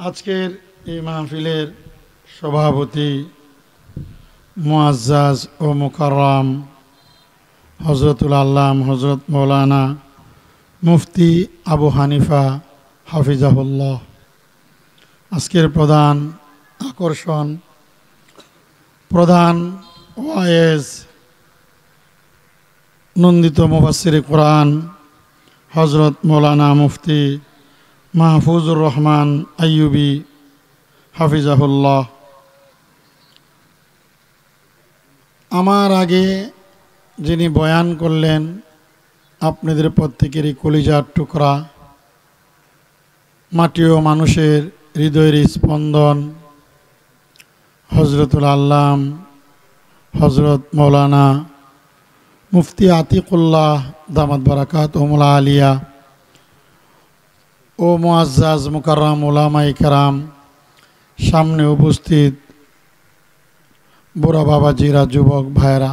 আজকের এই মাহফিলের সভাপতি মুআজ্জাজ ও মুকাররম হযরতুল আল্লাম হযরত মৌলানা মুফতি আবু হানিফা হাফিজাহুল্লাহ। আজকের প্রধান আকর্ষণ, প্রধান ওয়াইজ, নন্দিত মুফাসসিরে কোরআন হযরত মৌলানা মুফতি মাহফুজুর রহমান আইয়ুবী হাফিজাহুল্লাহ। আমার আগে যিনি বয়ান করলেন, আপনাদের প্রত্যেকেরই কলিজার টুকরা, মাটি ও মানুষের হৃদয়ের স্পন্দন, হযরতুল আল্লাম হযরত মৌলানা মুফতি আতিকুল্লাহ দামাত বারাকাতুহুল আলিয়া ও মুআজ্জাজ মুকাররম উলামায়ে কেরাম, সামনে উপস্থিত বুড়া বাবাজিরা, যুবক ভাইরা,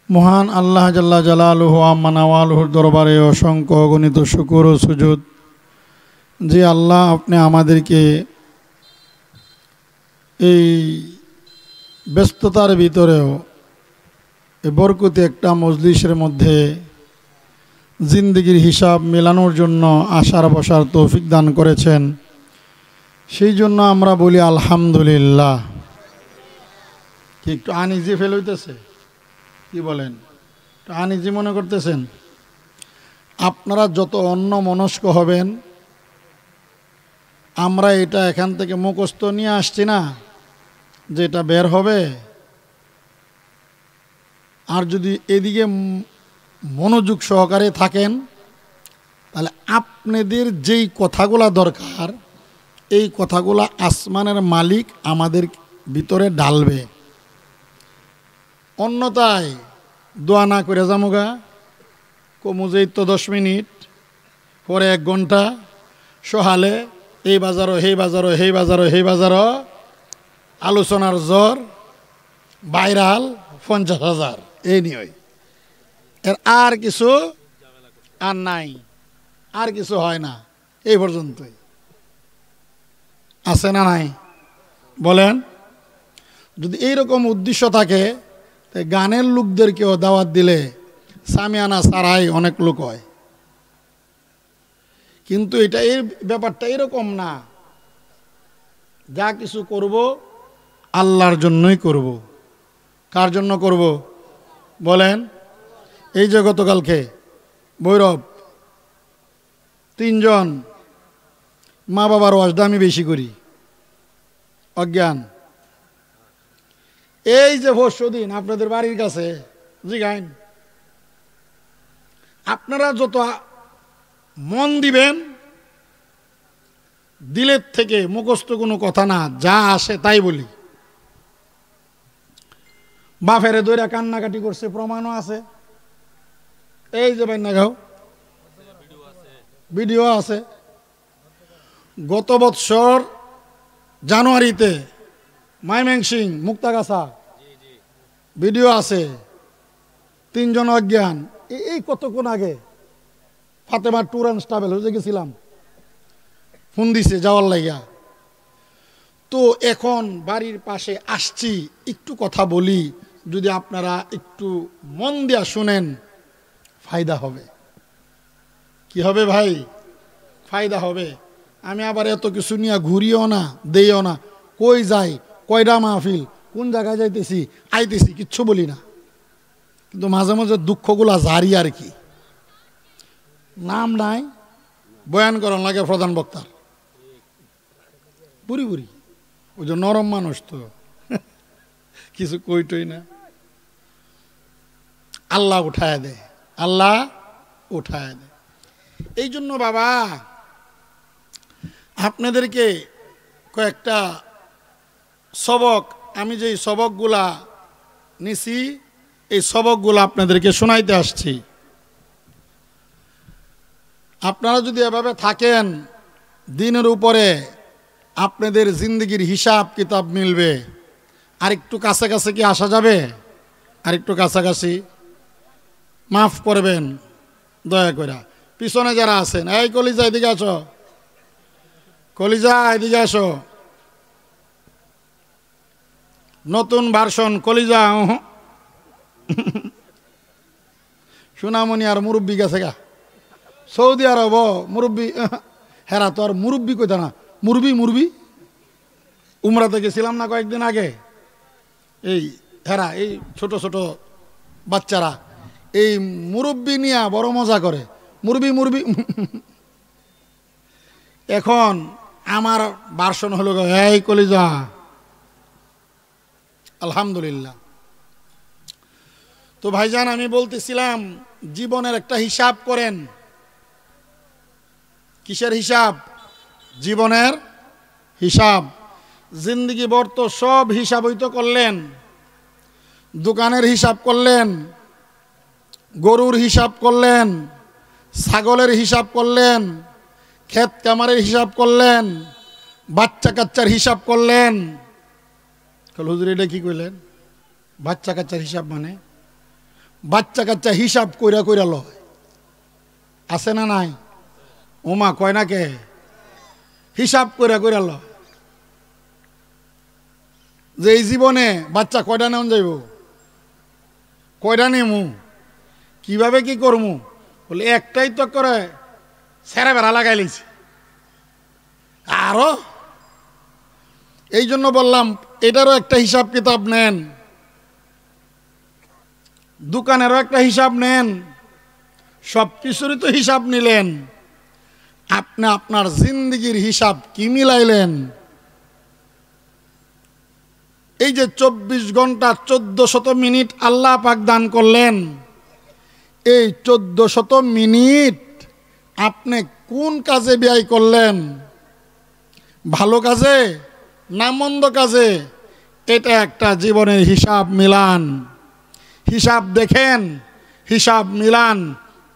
মহান আল্লাহ জাল্লা জালালুহু আম্মা নাওয়ালুহুর দরবারে অসংখ্য অগণিত শুকর ও সুজুদ যে আল্লাহ আপনি আমাদেরকে এই ব্যস্ততার ভিতরেও এই বরকতি একটা মজলিসের মধ্যে জিন্দেগির হিসাব মেলানোর জন্য আশার বসার তৌফিক দান করেছেন। সেই জন্য আমরা বলি আলহামদুলিল্লাহ। কি একটু আনইজি ফেল হইতেছে? কি বলেন? একটু আনইজি মনে করতেছেন? আপনারা যত অন্য মনস্ক হবেন, আমরা এটা এখান থেকে মুখস্থ নিয়ে আসছি না, যেটা বের হবে, আর যদি এদিকে মনোযোগ সহকারে থাকেন, তাহলে আপনাদের যেই কথাগুলা দরকার, এই কথাগুলা আসমানের মালিক আমাদের ভিতরে ঢালবে। অন্যথায় দোয়া না করে যামুগা, কমুজেই তো 10 মিনিট, পরে 1 ঘন্টা, সহালে এই বাজারও সেই বাজারও সেই বাজারও সেই বাজারও, আলোচনার জ্বর, ভাইরাল 50,000, এই নিয়ে এর আর কিছু আর নাই, আর কিছু হয় না। এই পর্যন্তই আছে না নাই বলেন? যদি এইরকম উদ্দেশ্য থাকে, গানের লোকদেরকেও দাওয়াত দিলে সামিয়ানা সারাই অনেক লোক হয়। কিন্তু এটা এই ব্যাপারটা এরকম না। যা কিছু করব আল্লাহর জন্যই করব। কার জন্য করব বলেন? এই যে গতকালকে ভৈরব 3 জন মা বাবার ওয়াজটা আমি বেশি করি, অজ্ঞান। এই যে পরশুদিন আপনাদের বাড়ির কাছে জিগাইন, আপনারা যত মন দিবেন, দিলের থেকে মুখস্থ কোনো কথা না, যা আসে তাই বলি। বাফেরে দইরা কান্নাকাটি করছে, প্রমাণও আছে। এই যে ভাই না গাও ভিডিও আছে। গত বৎসর জানুয়ারিতে ময়মনসিংহ মুক্তাগাছা ভিডিও আছে, 3 জন অজ্ঞান। এই কতক্ষণ আগে ফাতেমা ট্যুর অ্যান্ড ট্রাভেল হয়ে গেছিলাম, ফোন দিছে যাওয়ার লাইগা। তো এখন বাড়ির পাশে আসছি, একটু কথা বলি, যদি আপনারা একটু মন দিয়া শুনেন, ফায়দা হবে। কি হবে ভাই? ফায়দা হবে। আমি আবার এত কিছু নিয়ে ঘুরিও না, দেইও না, কই যাই, কয়টা মাহফিল, কোন জায়গায় যাইতেছি, আইতেছি, কিচ্ছু বলি না। কিন্তু মাঝে মাঝে দুঃখগুলা জারি আর কি। নাম নাই, বয়ান করার লাগে প্রধান বক্তার, বুড়ি বুড়ি, ওই যে নরম মানুষ তো কিছু কইটই না। আল্লাহ উঠায় দেয়, আল্লাহ উঠায় দেয়। এই জন্য বাবা আপনাদেরকে কয়েকটা সবক, আমি যেই সবকগুলা নিছি, এই সবকগুলা আপনাদেরকে শোনাইতে আসছি। আপনারা যদি এভাবে থাকেন, দিনের উপরে আপনাদের জিন্দগির হিসাব কিতাব মিলবে। আর একটু কাছাকাছি কি আসা যাবে? আর একটু কাছাকাছি মাফ করবেন দয়া করে। পিছনে যারা আছেন, এই কলিজা এদিকে আছো, কলিজা এদিকে আসো, নতুন ভার্সন কলিজা। সোনামণি আর মুরব্বী গেছে গা সৌদি আরব, মুরব্বী হেরা তো আর মুরব্বী কইতা না, মুরবি উমরাতে গেছিলাম না কয়েকদিন আগে, এই হেরা এই ছোট ছোট বাচ্চারা এই মুরব্বী নিয়ে বড় মজা করে, মুরবি। এখন আমার ভার্সন হলো এই কলিজা। আলহামদুলিল্লাহ। তো ভাইজান আমি বলতেছিলাম জীবনের একটা হিসাব করেন। কিসের হিসাব? জীবনের হিসাব। জিন্দিগি ভর তো সব হিসাব হইতো করলেন, দোকানের হিসাব করলেন, গরুর হিসাব করলেন, ছাগলের হিসাব করলেন, ক্ষেত কামারের হিসাব করলেন, বাচ্চা কাচ্চার হিসাব করলেন। হুজুর এটা কি কইলেন? বাচ্চা কাচ্চার হিসাব মানে বাচ্চা কাচ্চা হিসাব কইরা কইরা লয়, আছে না নাই? ওমা কয় না কে? হিসাব কইরা কইরা লয় যে এই জীবনে বাচ্চা কয়টা নেওয়া যাইব, কয়টা নেমু, কিভাবে কি করমু, বলে একটাই তো করে সেরা বেড়া লাগাই লিছি। আরো এই জন্য বললাম এটারও একটা হিসাব কিতাব নেন, দোকানেরও একটা হিসাব নেন, সব কিছুরই তো হিসাব নিলেন, আপনি আপনার জিন্দিগির হিসাব কি মিলাইলেন? এই যে 24 ঘন্টা 1400 মিনিট আল্লাহ পাক দান করলেন, এই 1400 মিনিট আপনি কোন কাজে ব্যয় করলেন? ভালো কাজে না মন্দ কাজে? এটা একটা জীবনের হিসাব মিলান, হিসাব দেখেন, হিসাব মিলান,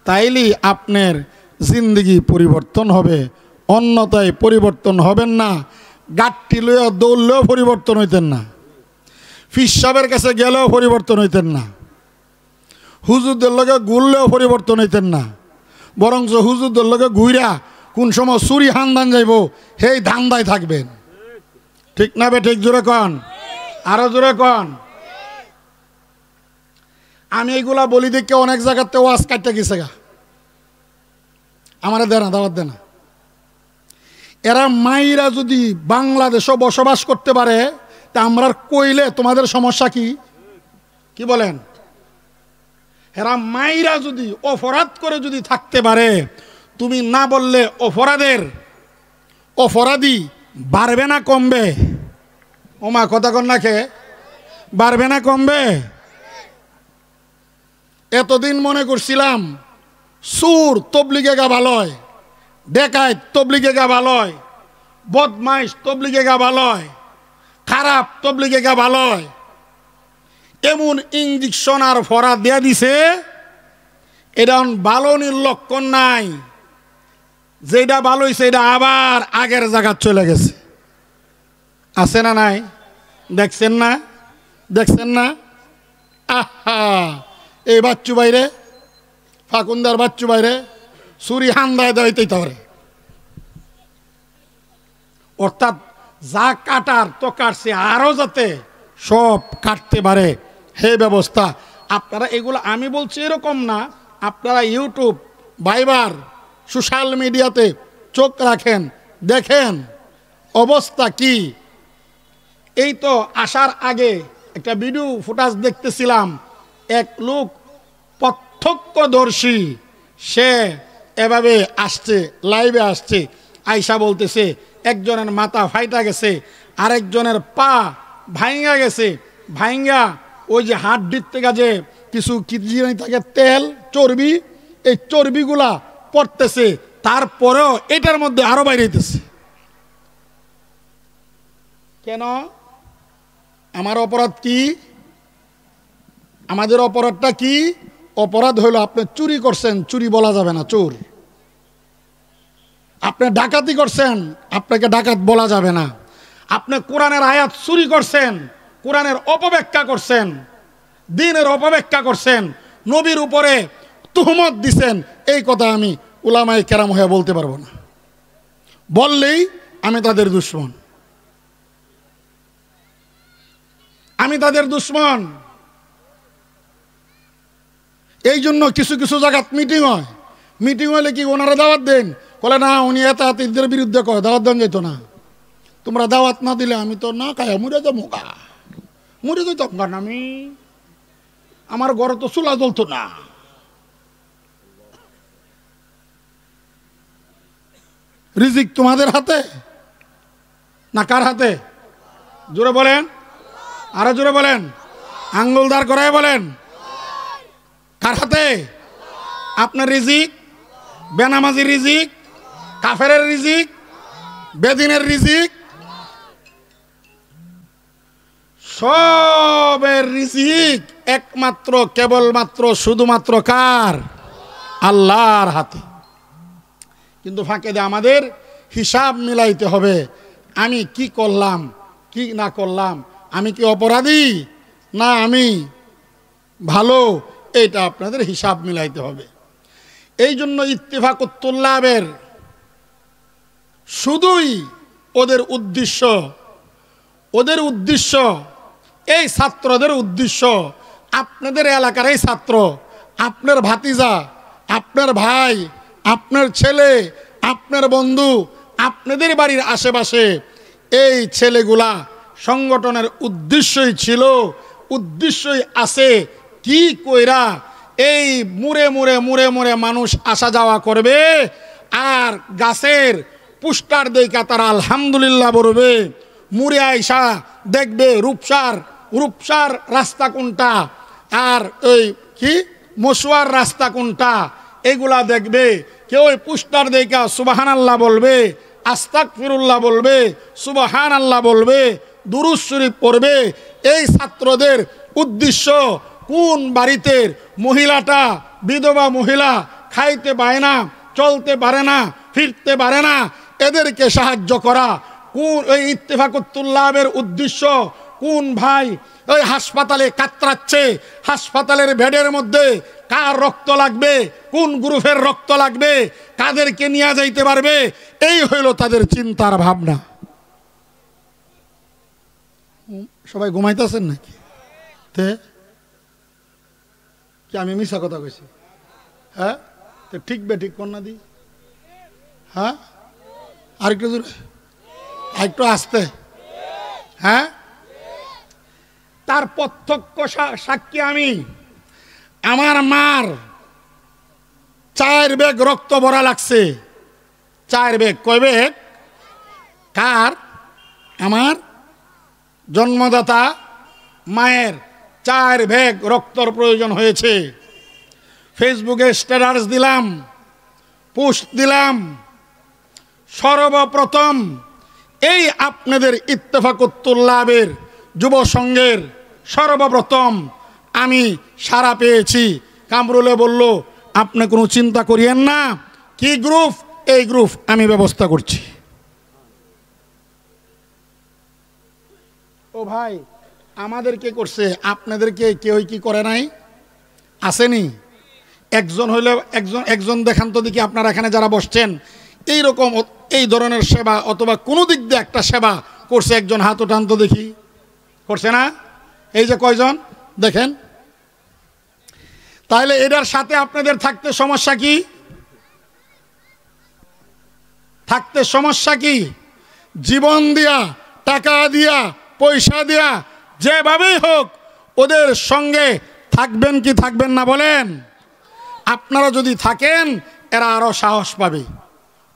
তাইলেই আপনার জিন্দিগি পরিবর্তন হবে, অন্যথায় পরিবর্তন হবেন না। গাঠটি লইয়া দৌড়লেও পরিবর্তন হইতেন না, ফিস সাহেবের কাছে গেলেও পরিবর্তন হইতেন না, হুজুরদের লগে ঘুরলেও পরিবর্তন হইতেন না, বরঞ্চ হুজুরদের লগে ঘুইরা কোন সময় চুরি হান্দান যাইব সেই ধান্দায় থাকবেন। ঠিক না বে ঠিক? জোরে কন, আরো জোরে কন। আমি এইগুলা বলি দেখে অনেক জায়গাতে ওয়াজ কাটতে গেছে গা, আমার দেয় না, দাওয়াত দেয় না। এরা মাইরা যদি বাংলাদেশও বসবাস করতে পারে তা আমরা কইলে তোমাদের সমস্যা কি? কি বলেন? এরা মাইরা যদি অপরাধ করে যদি থাকতে পারে, তুমি না বললে অপরাধী বাড়বে না কমবে? ওমা কথা কন না খে, বাড়বে না কমবে? এতদিন মনে করছিলাম সুর তবলিগে গা ভালয়, ডেকায় তবলিগে গা ভালয়, বদমাইশ তবলিগে গা ভালয়, খারাপ তবলিগে গা ভালয়। এমন ইঞ্জেকশন আর ফরা দেয়া দিছে, এটা ভালো লক্ষণ নাই। যেটা ভালো হয়েছে এটা আবার আগের জায়গা চলে গেছে। আছে না নাই? দেখছেন না? দেখছেন না? আহা, এই বাচ্চু বাইরে, ফাকুন্দার বাচ্চু বাইরে চুরি হান্দায় দেওয়াইতেই তাহলে, অর্থাৎ যা কাটার তো কাটছে, আরো যাতে সব কাটতে পারে হে ব্যবস্থা। আপনারা এগুলো আমি বলছি এরকম না, আপনারা ইউটিউব, ভাইবার, সোশ্যাল মিডিয়াতে চোখ রাখেন, দেখেন অবস্থা কি। এই তো আসার আগে একটা ভিডিও ফুটেজ দেখতেছিলাম, এক লোক প্রত্যক্ষদর্শী, সে এভাবে আসছে, লাইভে আসছে, আয়সা বলতেছে একজনের মাথা ফাইটা গেছে, আরেকজনের পা ভাইঙ্গা গেছে, ভাইঙ্গা ওই যে হাড্ডির থেকে যে কিছু কিডনি থাকে তেল চর্বি, এই চর্বিগুলা পড়তেছে, তারপরেও এটার মধ্যে আরো বাইরে হইতেছে। কেন? আমার অপরাধ কি? আমাদের অপরাধটা কি? অপরাধ হইল আপনি চুরি করছেন, চুরি বলা যাবে না, চোর। আপনি ডাকাতি করছেন, আপনাকে ডাকাত বলা যাবে না। আপনি কোরআনের আয়াত চুরি করছেন, কোরআনের অপব্যাখ্যা করছেন, দ্বীনের অপব্যাখ্যা করছেন, নবীর উপরে তুহমত দিছেন, এই কথা আমি উলামায়ে কেরাম হয়ে বলতে পারবো না। বললেই আমি তাদের দুশমন, আমি তাদের দুশমন। এই জন্য কিছু কিছু জায়গাত মিটিং হয়, মিটিং হলে কি ওনারা দাওয়াত দেন? বলে না, উনি এদের বিরুদ্ধে কয় দাওয়াত দেন যেত না। তোমরা দাওয়াত না দিলে আমি তো না খাই মুড়ে যাবো, মুড়ে যেতাম গান আমি, আমার ঘরে তো চুলা জ্বলতো না। রিজিক তোমাদের হাতে না কার হাতে? জোরে বলেন, আরো জোরে বলেন, আঙ্গুল দাঁড় করায় বলেন, কার হাতে? আপনার রিজিক, বেনামাজি রিজিক, কাফেরের রিজিক, বেদিনের রিজিক, সবের রিজিক একমাত্র কেবলমাত্র শুধুমাত্র কার? আল্লাহর হাতে। কিন্তু ফাঁকে দিয়ে আমাদের হিসাব মিলাইতে হবে, আমি কি করলাম কি না করলাম, আমি কি অপরাধী না আমি ভালো, এটা আপনাদের হিসাব মিলাইতে হবে। এই জন্য ইত্তেফাকুত তুল্লাবের শুধুই ওদের উদ্দেশ্য এই ছাত্রদের উদ্দেশ্য, আপনাদের এলাকার এই ছাত্র, আপনার ভাতিজা, আপনার ভাই, আপনার ছেলে, আপনার বন্ধু, আপনাদের বাড়ির আশেপাশে এই ছেলেগুলা সংগঠনের উদ্দেশ্যই আছে কি কইরা এই মুড়ে মুড়ে মানুষ আসা যাওয়া করবে, আর গাছের পুষ্টার দেখা তারা আলহামদুলিল্লাহ বলবে। মুড়ে আইসা দেখবে রূপসার রাস্তা কোনটা, আর ওই কি মশুয়ার রাস্তা কোনটা, এগুলা দেখবে। কেউ ওই পুষ্টার দেখা সুবহানাল্লাহ বলবে, আস্তাগফিরুল্লাহ বলবে, সুবহানাল্লাহ বলবে, দুরূদ শরীফ পড়বে। এই ছাত্রদের উদ্দেশ্য কোন বাড়িতে মহিলাটা বিধবা মহিলা, খাইতে পারে না, চলতে পারে না, ফিরতে পারে না, এদেরকে সাহায্য করা। কোন ওই ইত্তেফাকুত তুল্লাবের উদ্দেশ্য কোন ভাই ওই হাসপাতালে কাতরাচ্ছে, হাসপাতালের বেডের মধ্যে কার রক্ত লাগবে, কোন গ্রুপের রক্ত লাগবে, কাদেরকে নিয়ে যাইতে পারবে, এই হইল তাদের চিন্তার ভাবনা। সবাই ঘুমাইতেছেন নাকি? কি আমি মিশা কথা কইছি? হ্যাঁ, তো ঠিক ঠিক কন্যা দি, হ্যাঁ আরেকটু জোরে, আরেকটু আসতে। হ্যাঁ, তার প্রত্যক্ষ সাক্ষী আমি। আমার মার 4 ব্যাগ রক্ত ভরা লাগছে, 4 ব্যাগ। কয় ব্যাগ? কার? আমার জন্মদাতা মায়ের 4 ব্যাগ রক্তর প্রয়োজন হয়েছে। ফেসবুকে স্ট্যাটাস দিলাম, পোস্ট দিলাম। সর্বপ্রথম এই আপনাদের ইত্তেফাকুত তুল্লাবের যুব সংঘের সর্বপ্রথম আমি সাড়া পেয়েছি। কামরুলে বলল, আপনি কোনো চিন্তা করিয়েন না, কি গ্রুপ? এই গ্রুপ আমি ব্যবস্থা করছি। ও ভাই, আমাদেরকে করছে, আপনাদেরকে কেউ কি করে নাই? আসেনি? একজন হইলে একজন দেখান তো দেখি, আপনারা এখানে যারা বসছেন এইরকম এই ধরনের সেবা অথবা কোনো দিক দিয়ে একটা সেবা করছে একজন? হাত ওঠান তো দেখি। করছে না? এই যে কয়জন দেখেন। তাহলে এটার সাথে আপনাদের থাকতে সমস্যা কি? থাকতে সমস্যা কি? জীবন দিয়া, টাকা দিয়া, পয়সা দিয়া, যেভাবেই হোক ওদের সঙ্গে থাকবেন কি থাকবেন না বলেন? আপনারা যদি থাকেন এরা আরো সাহস পাবে,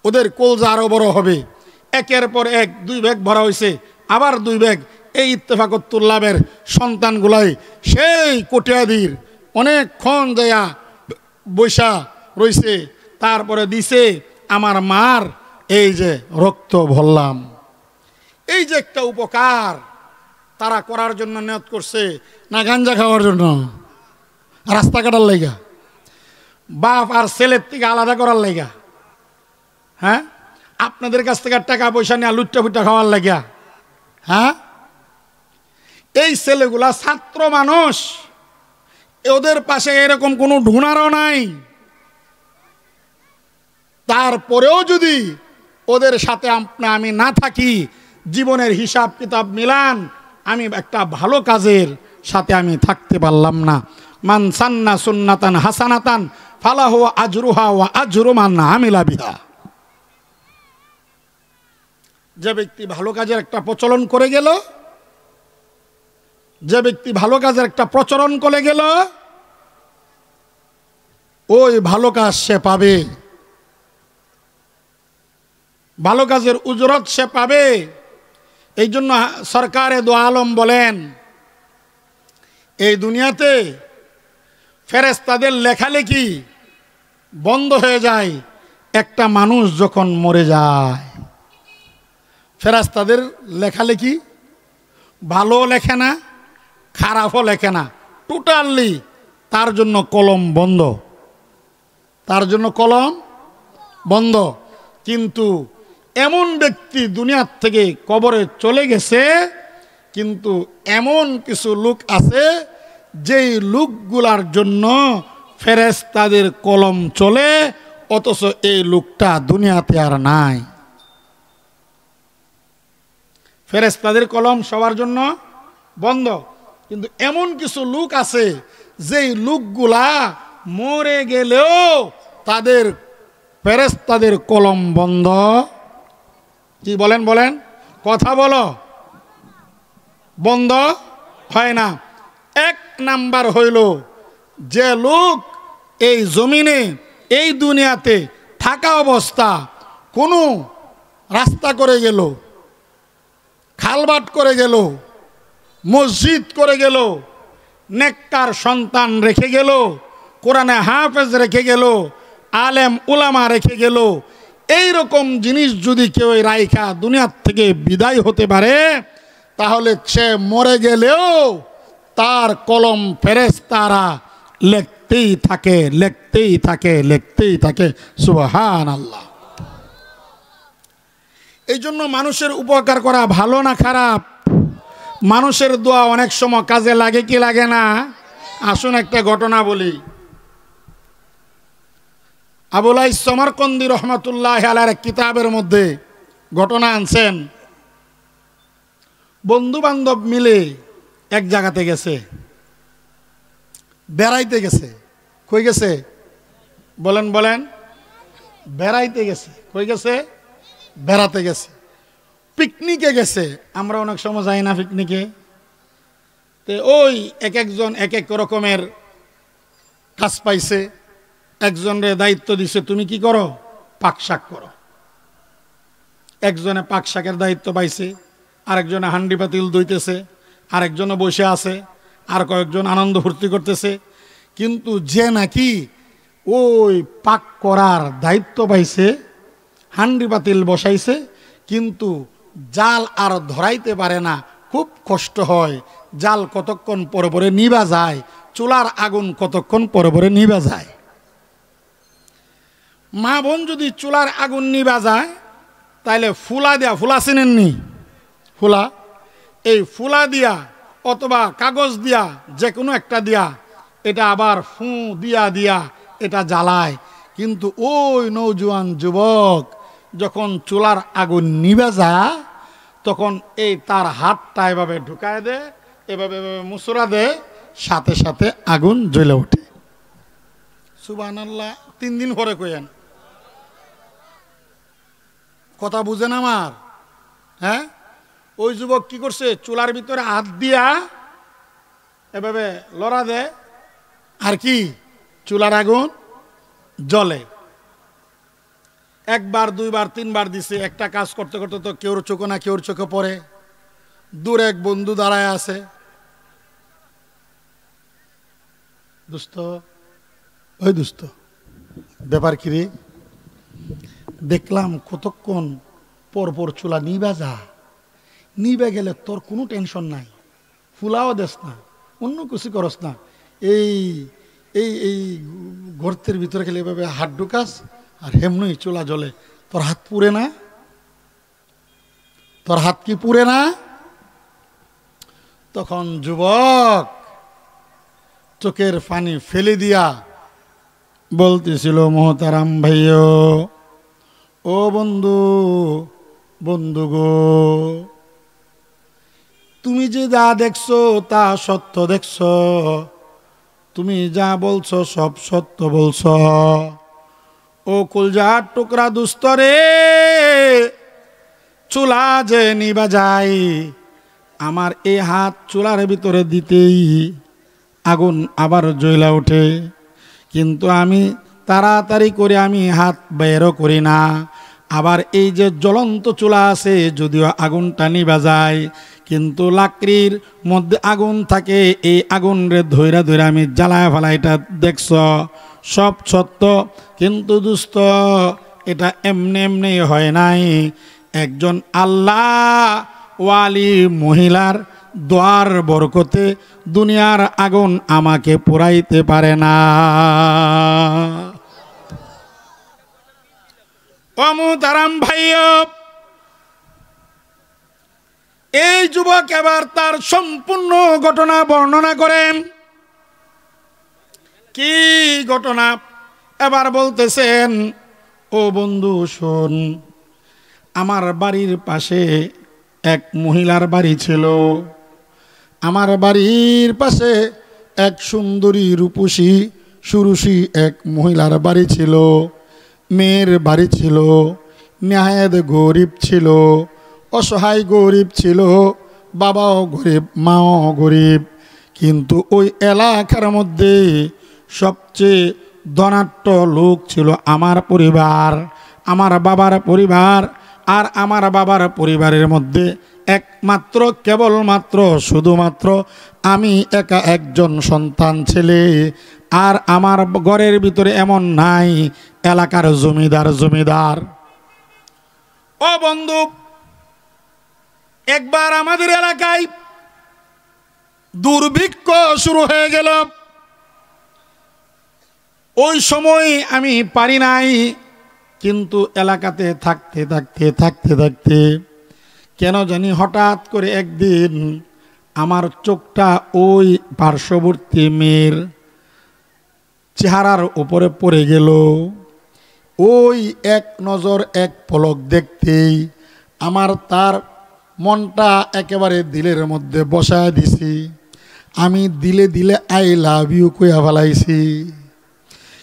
ওদের কলজা আরো বড় হবে। একের পর এক 2 ব্যাগ ভরা হয়েছে, আবার 2 ব্যাগ। এই ইত্তেফাকুত তুল্লাবের সন্তানগুলাই সেই কোটিয়াদির অনেকক্ষণ দেয়া বৈশা রইছে, তারপরে দিছে আমার মার এই যে রক্ত ভরলাম। এই যে একটা উপকার তারা করার জন্য নিয়ত করছে, না গাঞ্জা খাওয়ার জন্য, রাস্তা কাটার লাইগা, বাপ আর ছেলের থেকে আলাদা করার লাইগা? হ্যাঁ, আপনাদের কাছ থেকে টাকা পয়সা নিয়ে লুট্টা ফুট্টা খাওয়ার লাগিয়া? হ্যাঁ, এই ছেলেগুলা ছাত্র মানুষ, ওদের পাশে এরকম কোনো ঢুনারও নাই। তারপরেও যদি ওদের সাথে আমি না থাকি, জীবনের হিসাব কিতাব মিলান, আমি একটা ভালো কাজের সাথে আমি থাকতে পারলাম না। মান সান্না সুন্নাতান হাসানাতান ফালাহু আজরুহা ওয়া আজরু মান আমিলা বিহা। যে ব্যক্তি ভালো কাজের একটা প্রচলন করে গেল, যে ব্যক্তি ভালো কাজের একটা প্রচলন করে গেল, ওই ভালো কাজ সে পাবে, ভালো কাজের উজরত সে পাবে। এই জন্য সরকারে দো আলম বলেন, এই দুনিয়াতে ফেরেশতাদের লেখালেখি বন্ধ হয়ে যায় একটা মানুষ যখন মরে যায়। ফেরেশতাদের লেখালেখি ভালো লেখে না, খারাপও লেখে না, টোটালি তার জন্য কলম বন্ধ, তার জন্য কলম বন্ধ। কিন্তু এমন ব্যক্তি দুনিয়ার থেকে কবরে চলে গেছে, কিন্তু এমন কিছু লোক আছে যেই লোকগুলার জন্য ফেরেশতাদের কলম চলে, অথচ এই লোকটা দুনিয়াতে আর নাই। ফেরেশতাদের কলম সবার জন্য বন্ধ, কিন্তু এমন কিছু লোক আছে যেই লোকগুলা মরে গেলেও তাদের ফেরেশতাদের কলম বন্ধ। কি বলেন বলেন, কথা বলো, বন্ধ হয় না। এক নাম্বার হইল যে লোক এই জমিনে এই দুনিয়াতে থাকা অবস্থা কোনো রাস্তা করে গেল, খালবাট করে গেল, মসজিদ করে গেল, নেককার সন্তান রেখে গেল, কোরআনে হাফেজ রেখে গেল, আলেম উলামা রেখে গেল, এই রকম জিনিস যদি কেউ রাইখা দুনিয়ার থেকে বিদায় হতে পারে, তাহলে সে মরে গেলেও তার কলম ফেরেশতারা লিখতেই থাকে, লিখতেই থাকে, লিখতেই থাকে। সুবহানাল্লাহ। এই জন্য মানুষের উপকার করা ভালো না খারাপ? মানুষের দোয়া অনেক সময় কাজে লাগে কি লাগে না? আসুন একটা ঘটনা বলি। আবুল আইস সমরকন্দি রহমতুল্লাহ আলাইহির কিতাবের মধ্যে ঘটনা আনছেন। বন্ধু বান্ধব মিলে এক জায়গাতে গেছে, বেড়াইতে গেছে। কই গেছে বলেন বলেন? বেড়াইতে গেছে। কই গেছে? বেড়াতে গেছে, পিকনিকে গেছে। আমরা অনেক সময় যাই না পিকনিকে? তে ওই এক একজন এক এক রকমের কাজ পাইছে। একজনের দায়িত্ব দিছে, তুমি কি করো? পাক শাক করো। একজনে পাক শাকের দায়িত্ব পাইছে, আরেকজনে হান্ডি পাতিল ধুইতেছে, আরেকজনে বসে আছে, আর কয়েকজন আনন্দ ফুর্তি করতেছে। কিন্তু যে নাকি ওই পাক করার দায়িত্ব পাইছে, হান্ডি পাতিল বসাইছে, কিন্তু জাল আর ধরাইতে পারে না, খুব কষ্ট হয়। জাল কতক্ষণ পরে পরে নিভা যায়, চুলার আগুন কতক্ষণ পরে পরে নিভা যায়। মা বোন যদি চুলার আগুন নিভা যায়, তাইলে ফুলা দেয়া, ফুলা চিনেননি? ফুলা, এই ফুলা দিয়া অথবা কাগজ দিয়া, যে কোনো একটা দিয়া, এটা আবার ফু দিয়া দিয়া এটা জ্বালায়। কিন্তু ওই নৌজওয়ান যুবক যখন চুলার আগুন নিভে যায়, তখন এই তার হাতটা এভাবে ঢুকায় দে, এভাবে এভাবে মুসুরা দে, সাথে সাথে আগুন জ্বলে ওঠে। সুবহানাল্লাহ। 3 দিন পরে কইেন, কথা বুঝেন আমার? হ্যাঁ, ওই যুবক কি করছে? চুলার ভিতরে হাত দিয়া এভাবে লড়া দেয়, আর কি চুলার আগুন জ্বলে। একবার, দুইবার, তিনবার দিছে। একটা কাজ করতে করতে তো কেউর চোখে না কেউর চোখে পড়ে। দূরে এক বন্ধু দাঁড়ায় আছে। দোস্ত, ওই দোস্ত, ব্যাপার কি রে? দেখলাম কতক্ষণ পর পর চুলা নিবা যা, নিবে গেলে তোর কোনো টেনশন নাই, ফুলাও দেস না, অন্য কিছু করস না, এই এই এই গর্তের ভিতরে খেলে এভাবে হাত ঢুকাস আর হেমনই চুলা জ্বলে। তোর হাত পুড়ে না? তোর হাত কি পুড়ে না? তখন যুবক চোখের পানি ফেলে দিয়া বলতেছিল, মোহতারাম ভাইও, ও বন্ধু, বন্ধু গো, তুমি যে যা দেখছো তা সত্য দেখছো, তুমি যা বলছো সব সত্য বলছো। ও কলজার টুকরা দুস্তরে, চুলা যে নিবা যায়, আমার এই হাত চুলার ভিতরে দিতেই আগুন আবার জ্বলা ওঠে, কিন্তু আমি তাড়াতাড়ি করে আমি হাত বেরও করি না। আবার এই যে জ্বলন্ত চুলা আছে, যদিও আগুনটা নিবা যায়, কিন্তু লাকড়ির মধ্যে আগুন থাকে, এই আগুন রে ধৈরা ধৈরা আমি জ্বালায় ফেলা। এটা দেখছ সব সত্য, কিন্তু দুস্থ এটা এমনি এমনি হয় নাই। একজন আল্লাহ ওয়ালি মহিলার দোয়ার বরকতে দুনিয়ার আগুন আমাকে পোড়াইতে পারে না। অমুতারাম ভাইয়া, এই যুবক এবার তার সম্পূর্ণ ঘটনা বর্ণনা করেন। কি ঘটনা এবার বলতেছেন, ও বন্ধু শোন, আমার বাড়ির পাশে এক মহিলার বাড়ি ছিল। আমার বাড়ির পাশে এক সুন্দরী রূপসী সুরুষী এক মহিলার বাড়ি ছিল। মেয়ের বাড়ি ছিল, নেহায়েত গরিব ছিল, অসহায় গরিব ছিল, বাবাও গরিব, মাও গরিব। কিন্তু ওই এলাকার মধ্যে সবচেয়ে ধনাঢ্য লোক ছিল আমার পরিবার, আমার বাবার পরিবার। আর আমার বাবার পরিবারের মধ্যে একমাত্র কেবলমাত্র শুধুমাত্র আমি একা একজন সন্তান ছেলে। আর আমার ঘরের ভিতরে এমন নাই এলাকার জমিদার। ও বন্ধু, একবার আমাদের এলাকায় দুর্ভিক্ষ শুরু হয়ে গেল। ওই সময় আমি পারি নাই, কিন্তু এলাকাতে থাকতে থাকতে থাকতে থাকতে কেন জানি হঠাৎ করে একদিন আমার চোখটা ওই পার্শ্ববর্তী মেয়ের চেহারার উপরে পড়ে গেল। ওই এক নজর এক পলক দেখতেই আমার তার মনটা একেবারে দিলের মধ্যে বসায় দিছি। আমি দিলে দিলে আই লাভ ইউ কইয়া ফেলাইছি,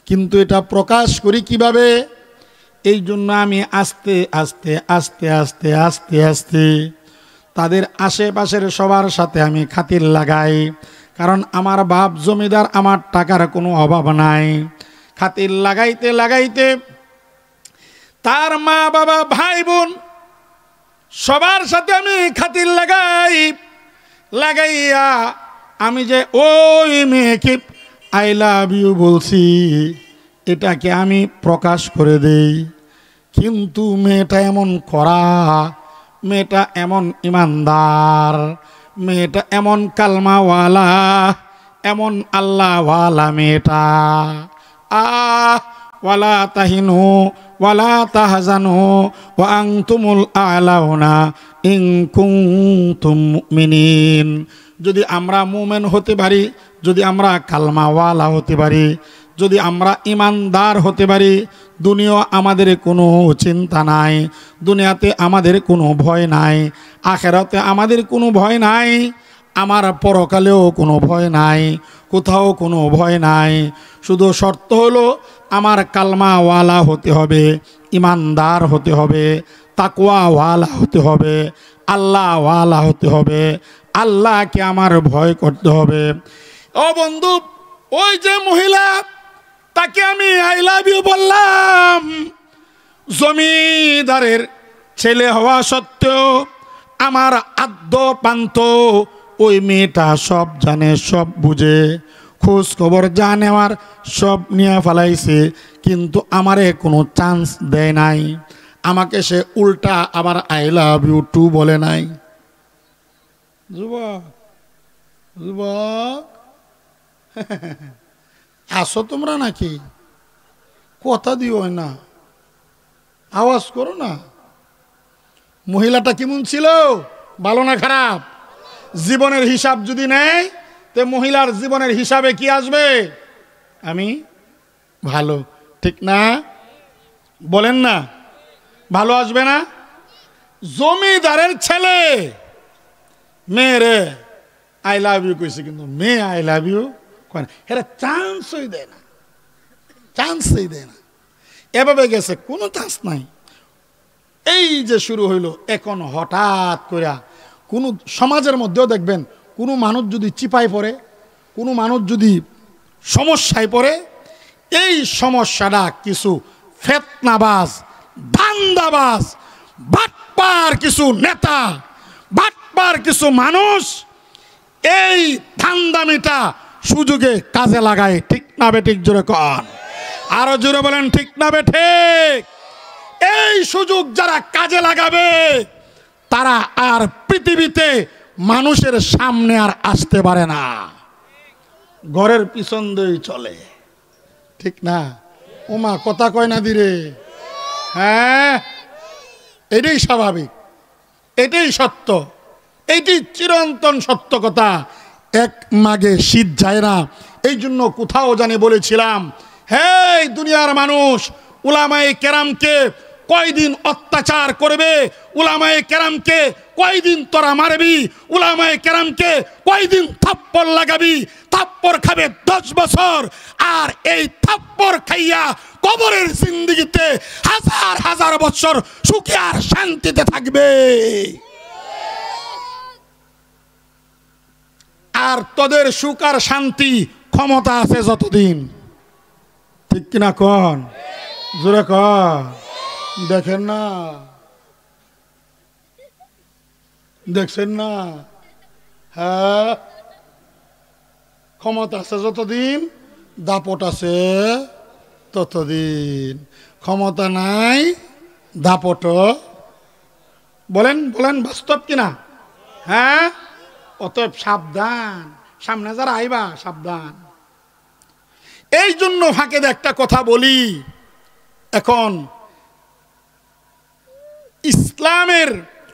কিন্তু এটা প্রকাশ করি কিভাবে? এই জন্য আমি আস্তে আস্তে আস্তে আস্তে আস্তে আস্তে তাদের আশেপাশের সবার সাথে আমি খাতির লাগাই, কারণ আমার বাপ জমিদার, আমার টাকার কোনো অভাব নাই। খাতির লাগাইতে লাগাইতে তার মা বাবা ভাই বোন সবার সাথে আমি খাতির লাগাইয়া আমি যে ওই মেয়েকে আই লাভ ইউ বলছি, এটাকে আমি প্রকাশ করে দেই। কিন্তু মেয়েটা এমন করা, মেয়েটা এমন ইমানদার, মেয়েটা এমন কালমাওয়ালা, এমন আল্লাহওয়ালা মেয়েটা। ওয়ালা তাহিনু ওয়ালা তাহজানু ওয়া আনতুমুল আ'লাউনা ইন কুনতুম মুমিনিন। যদি আমরা মুমিন হতে পারি, যদি আমরা কালমাওয়ালা হতে পারি, যদি আমরা ইমানদার হতে পারি, দুনিয়া আমাদের কোনো চিন্তা নাই, দুনিয়াতে আমাদের কোনো ভয় নাই, আখেরাতে আমাদের কোনো ভয় নাই, আমার পরকালেও কোনো ভয় নাই, কোথাও কোনো ভয় নাই। শুধু শর্ত হলো আমার কালমাওয়ালা হতে হবে, ইমানদার হতে হবে, তাকওয়াওয়ালা হতে হবে, আল্লাহওয়ালা হতে হবে, আল্লাহকে আমার ভয় করতে হবে। ও বন্ধু, ওই যে মহিলা, তাকে আমি আই লাভ ইউ বললাম, জমিদারের ছেলে হওয়া সত্ত্বেও আমার আদ্য পান্ত ওই মেয়েটা সব জানে, সব বুঝে, খোঁজ খবর যা নেওয়ার সব নিয়ে ফেলাইছে, কিন্তু আমারে কোনো চান্স দেয় নাই। আমাকে সে উল্টা আবার আই লাভ ইউ টু বলে নাই। যুবক যুবক আসো তোমরা নাকি? কথা দিও না, আওয়াজ করো না। মহিলাটা কেমন ছিল, ভালো না খারাপ? জীবনের হিসাব যদি নেয়, তো মহিলার জীবনের হিসাবে কি আসবে? আমি ভালো, ঠিক না? বলেন না? ভালো আসবে না? জমিদারের ছেলে মেয়েরে আই লাভ ইউ কইছে, কিন্তু মেয়ে আই লাভ ইউ কয় না, এরা চান্সই দেয় না, চান্সই দেয় না, এভাবে গেছে, কোনো চান্স নাই। এই যে শুরু হইলো, এখন হঠাৎ করে কোনো সমাজের মধ্যেও দেখবেন কোনো মানুষ যদি চিপায় পড়ে, কোনো মানুষ যদি সমস্যায় পড়ে, এই সমস্যাটা কিছু ফেতনাবাজ, ধান্দাবাজ, বাটপার কিছু নেতা, বাটপার কিছু মানুষ এই ধান্দামিটা সুযোগে কাজে লাগায়। ঠিক না বেঠিক? জোরে কন, আরো জোরে বলেন ঠিক না বেঠিক? এই সুযোগ যারা কাজে লাগাবে তারা আর পৃথিবীতে মানুষের সামনে আর আসতে পারে না, ঘরের পিছন দিয়ে চলে। ঠিক না? ওমা কথা কয় না দিরে? হ্যাঁ, এটাই স্বাভাবিক, এটাই সত্য, এটি চিরন্তন সত্য কথা। এক মাগে শীত যায় না, এই জন্য কোথাও জানি বলেছিলাম, হে দুনিয়ার মানুষ, উলামায়ে কেরামকে কয়দিন অত্যাচার করবে, উলামায়ে কেরামকে কয়দিন তোরা মারবি, উলামায়ে কেরামকে কয়দিন থাপ্পড় লাগাবি, থাপ্পড় খাবে 10 বছর, আর এই থাপ্পড় খাইয়া কবরের জিন্দেগিতে হাজার হাজার বছর সুখে আর শান্তিতে থাকবে। আর তোদের সুখ আর শান্তি ক্ষমতা আছে যতদিন। ঠিক কিনা কন? জোরে কন। দেখেন না, দেখছেন না? হ্যাঁ, ক্ষমতা আছে যতদিন, দাপট আছে ততদিন। ক্ষমতা নাই, দাপট। বলেন বলেন, বাস্তব কিনা? হ্যাঁ, অতএব সাবধান, সামনে যারা আইবা সাবধান। এই জন্য ফাঁকে একটা কথা বলি, এখন ইসলামের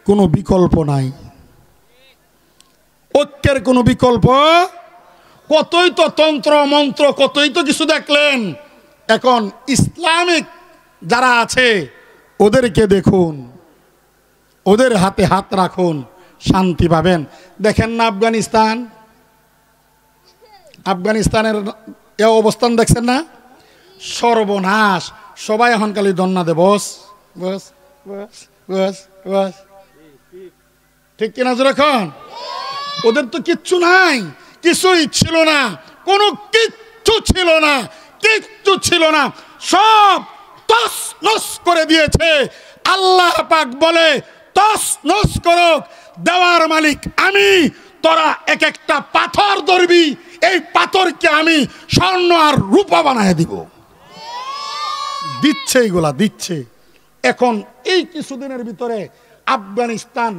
কোনো বিকল্প নাই, ঐক্যের কোনো বিকল্প। কতই তো তন্ত্র মন্ত্র, কতই তো কিছু দেখলেন, এখন ইসলামিক যারা আছে ওদেরকে দেখুন, ওদের হাতে হাত রাখুন, শান্তি পাবেন। দেখেন না আফগানিস্তান, আফগানিস্তানের এ অবস্থান দেখছেন না? সর্বনাশ। সবাই এখন খালি দন্না দে, বস বস বস বস বস। ঠিক কিনা জোরে কন? ওদের তো কিচ্ছু নাই, কিছুই ছিল না, কোনো কিচ্ছু ছিল না, কিচ্ছু ছিল না, সব তস নস করে দিয়েছে। আল্লাহ পাক বলে, তস নস করুক, দেওয়ার মালিক আমি, তোরা এক একটা পাথর ধরবি, এই পাথরকে আমি স্বর্ণ আর রূপা বানায় দিব। দিচ্ছে, এইগুলা দিচ্ছে। এখন এই কিছুদিনের ভিতরে আফগানিস্তান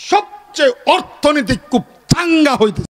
সবচেয়ে অর্থনৈতিক খুব চাঙ্গা হইতেছে।